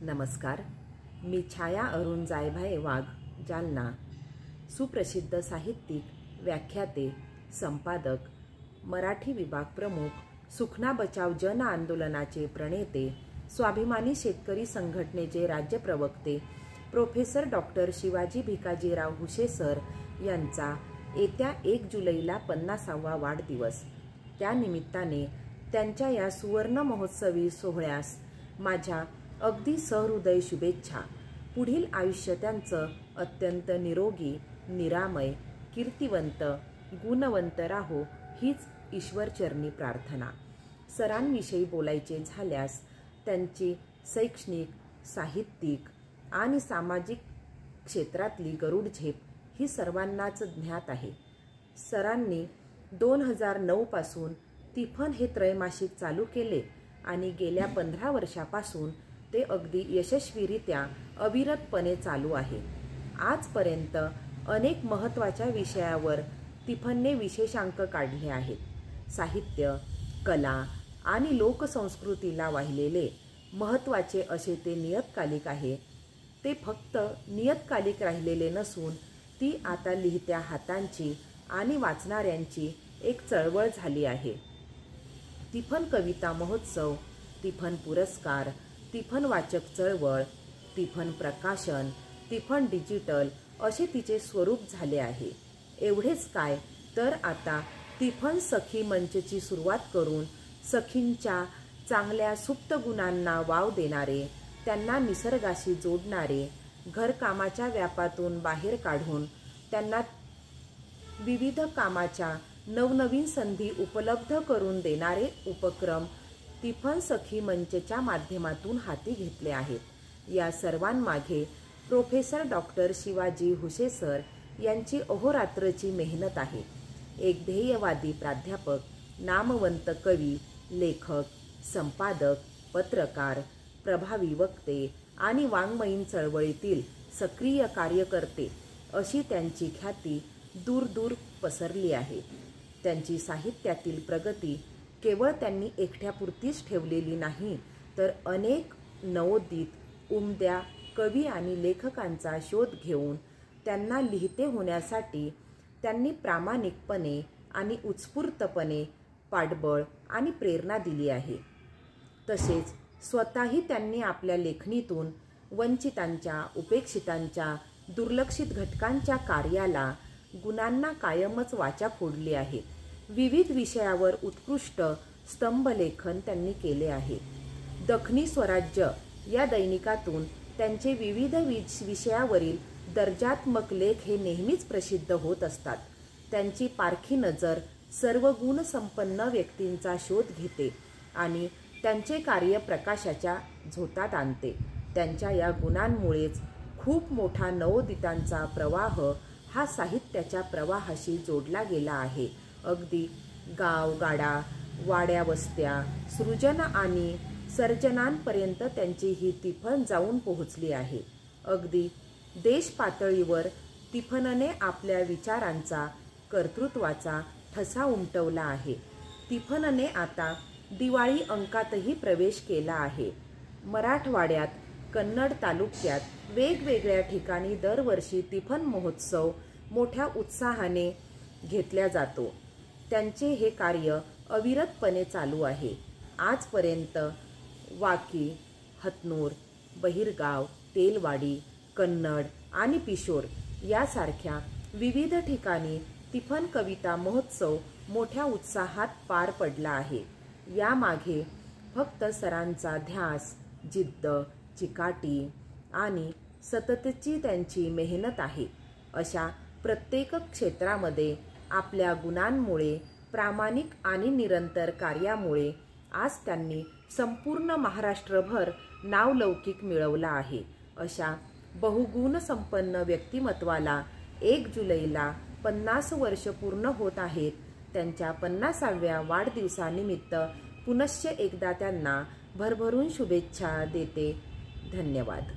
नमस्कार. मी छाया अरुण जायभाये वाघ, जालना. सुप्रसिद्ध साहित्यिक, व्याख्याते, संपादक, मराठी विभाग प्रमुख, सुखना बचाव जन आंदोलनाचे प्रणेते, स्वाभिमानी शेतकरी संघटनेचे राज्य प्रवक्ते professor doctor Shivaji Bhikajirao Huse sir यांचा येत्या 1 जुलैला 50वा वाढदिवस. त्यानिमित्ताने त्यांच्या या सुवर्ण महोत्सवी सोहळ्यास माझ्या अगदी सहृदय शुभेच्छा. पुढील आयुष्य त्यांचं अत्यंत निरोगी, निरामय, कीर्तिवंत, गुणवंत राहो हीच ईश्वरचरणी प्रार्थना. सरांविषयी बोलायचे झाल्यास त्यांची शैक्षणिक, साहित्यिक आणि सामाजिक क्षेत्रातली गरुडझेप ही सर्वांनाच ज्ञात आहे. सरांनी 2009 पासून तिफन हे त्रैमासिक चालू केले आणि गेल्या 15 वर्षापासून ते अगदी यशस्वीरित्या अविरतपणे चालू आहे. आजपर्यंत अनेक महत्त्वाच्या विषयावर तिफनने विशेषांक काढले आहेत. साहित्य, कला आणि लोकसंस्कृतीला वाहिलेले महत्त्वाचे असे ते नियतकालिक आहे. ते फक्त नियतकालिक राहिलेले नसून ती आता लिहित्या हातांची आणि वाचणाऱ्यांची एक चळवळ झाली आहे. तिफन कविता महोत्सव, तिफन पुरस्कार, तिफन वाचक चळवळ, तिफन प्रकाशन, तिफन डिजिटल असे तिचे स्वरूप झाले आहे. एवढेच काय तर आता तिफन सखी मंचची सुरुवात करून सखींच्या चांगल्या सुप्त गुणांना वाव देणारे, त्यांना निसर्गाशी जोडणारे, घरकामाच्या व्यापातून बाहेर काढून त्यांना विविध कामाच्या नवनवीन संधी उपलब्ध करून देणारे उपक्रम तिफन सखी मंचच्या माध्यमातून हाती घेतले आहेत. या सर्वांमागे प्रोफेसर डॉक्टर शिवाजी हुसे सर यांची अहोरात्रची मेहनत आहे. एक ध्येयवादी प्राध्यापक, नामवंत कवी, लेखक, संपादक, पत्रकार, प्रभावी वक्ते आणि वाङ्मयीन चळवळीतील सक्रिय कार्यकर्ते अशी त्यांची ख्याती दूर पसरली आहे. त्यांची साहित्यातील प्रगती केवळ त्यांनी एकट्यापुरतीच ठेवलेली नाही, तर अनेक नवोदित, उमद्या कवी आणि लेखकांचा शोध घेऊन त्यांना लिहिते होण्यासाठी त्यांनी प्रामाणिकपणे आणि उत्स्फूर्तपणे पाठबळ आणि प्रेरणा दिली आहे. तसेच स्वतःही त्यांनी आपल्या लेखणीतून वंचितांच्या, उपेक्षितांच्या, दुर्लक्षित घटकांच्या कार्याला, गुणांना कायमच वाचा फोडली आहे. विविध विषयावर उत्कृष्ट स्तंभलेखन त्यांनी केले आहे. दखनी स्वराज्य या दैनिकातून त्यांचे विविध विषयावरील दर्जात्मक लेख हे नेहमीच प्रसिद्ध होत असतात. त्यांची पारखी नजर सर्व गुणसंपन्न व्यक्तींचा शोध घेते आणि त्यांचे कार्य प्रकाशाच्या झोतात आणते. त्यांच्या या गुणांमुळेच खूप मोठा नवोदितांचा प्रवाह हा साहित्याच्या प्रवाहाशी जोडला गेला आहे. अगदी गाव, गाडा, वाड्या, वस्त्या, सृजन आणि सर्जनांपर्यंत त्यांची ही तिफन जाऊन पोहोचली आहे. अगदी देश पातळीवर तिफनने आपल्या विचारांचा, कर्तृत्वाचा ठसा उमटवला आहे. तिफनने आता दिवाळी अंकातही प्रवेश केला आहे. मराठवाड्यात, कन्नड तालुक्यात वेगवेगळ्या ठिकाणी दरवर्षी तिफन महोत्सव मोठ्या उत्साहाने घेतला जातो. त्यांचे हे कार्य अविरतपणे चालू आहे. आजपर्यंत वाकी, हतनूर, बहिरगाव, तेलवाडी, कन्नड आणि पिशोर यासारख्या विविध ठिकाणी तिफन कविता महोत्सव मोठ्या उत्साहात पार पडला आहे. यामागे फक्त सरांचा ध्यास, जिद्द, चिकाटी आणि सततची त्यांची मेहनत आहे. अशा प्रत्येक क्षेत्रामध्ये आपल्या गुणांमुळे, प्रामाणिक आणि निरंतर कार्यामुळे आज त्यांनी संपूर्ण महाराष्ट्रभर नावलौकिक मिळवला आहे. अशा बहुगुण संपन्न व्यक्तिमत्वाला 1 जुलैला 50 वर्ष पूर्ण होत आहेत. त्यांच्या 50व्या वाढदिवसानिमित्त पुनश्च एकदा त्यांना भरभरून शुभेच्छा देते. धन्यवाद.